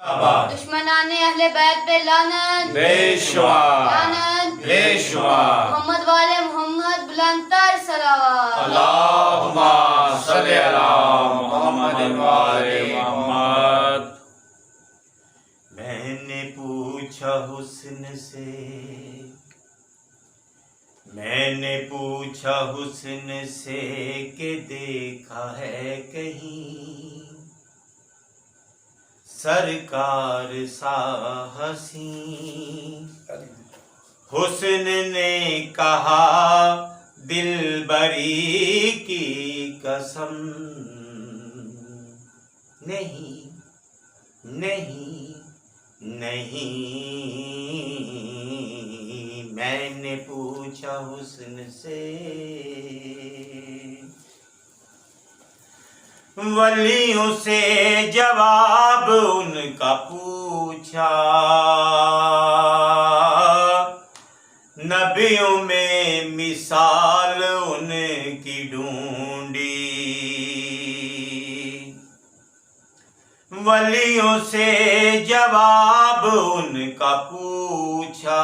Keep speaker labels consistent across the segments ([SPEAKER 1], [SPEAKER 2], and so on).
[SPEAKER 1] दुश्मनाने अहले बैत पे लानत
[SPEAKER 2] बेशुमार
[SPEAKER 1] लानत
[SPEAKER 2] बेशुमार।
[SPEAKER 1] मोहम्मद वाले मोहम्मद बुलंदतर सलावत।
[SPEAKER 2] अल्लाहुम्मा सल्ली अला मुहम्मद वाले मोहम्मद।
[SPEAKER 3] मैंने पूछा हुस्न से, मैंने पूछा हुस्न से कि देखा है कहीं सरकार सा हसी। हुस्न ने कहा दिलबरी की कसम, नहीं नहीं नहीं। मैंने पूछा हुस्न से, वलियों से जवाब उनका पूछा, नबियों में मिसाल उनकी ढूंढी। वलियों से जवाब उनका पूछा,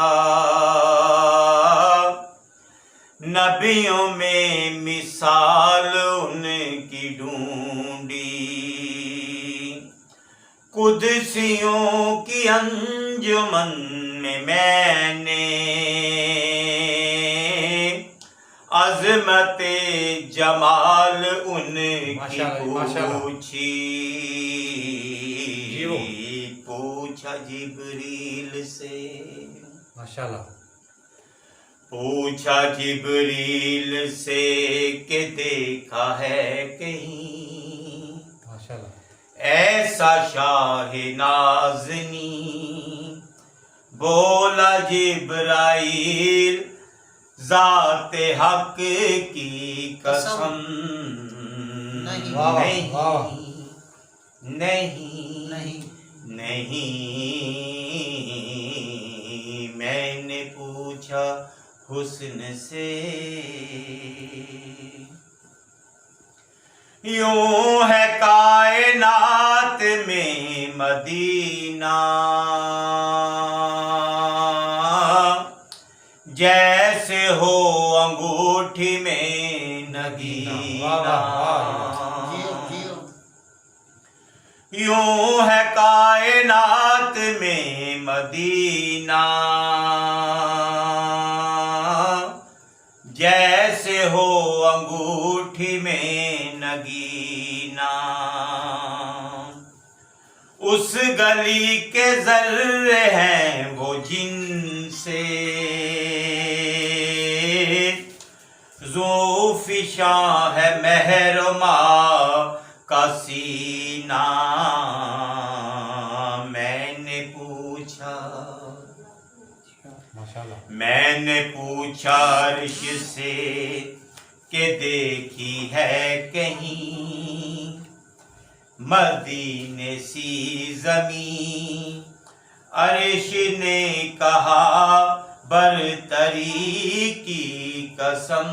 [SPEAKER 3] नबियों में मिसाल उनकी ढूंढी। कुदसियों की अंजुमन में मैंने अज़मते जमाल उनकी पूछी। पूछा जिब्रील से,
[SPEAKER 2] माशाल्लाह,
[SPEAKER 3] पूछा जिब्रील से कि देखा है कहीं
[SPEAKER 2] माशाल्लाह,
[SPEAKER 3] ऐसा शाह नाज़नी। बोला जिब्राइल ज़ाते हक की कसम, नहीं नहीं नहीं नहीं। मैंने पूछा हुस्न से, यूं है कायनात में मदीना, जैसे हो अंगूठी में नगीना। यूं है कायनात में मदीना, जैसे हो अंगूठी में नगीना। उस गली के जर्रे हैं वो जिनसे ज़ुल्फ़िशा है महरमा का सीना। मैंने पूछा, मैंने पूछा अर्श से कि देखी है कहीं मदीने सी ज़मीं। अर्श ने कहा बरतरी की कसम,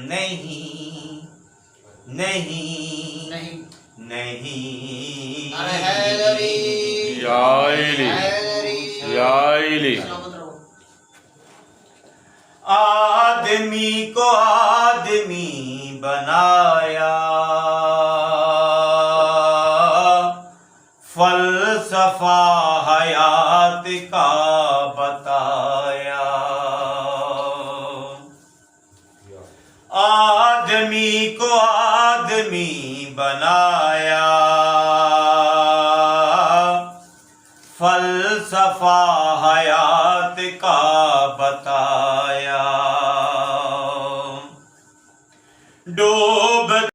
[SPEAKER 3] नहीं नहीं नहीं। आदमी को आदमी बनाया, फलसफा हयात का बताया। आदमी को आदमी बनाया, फलसफा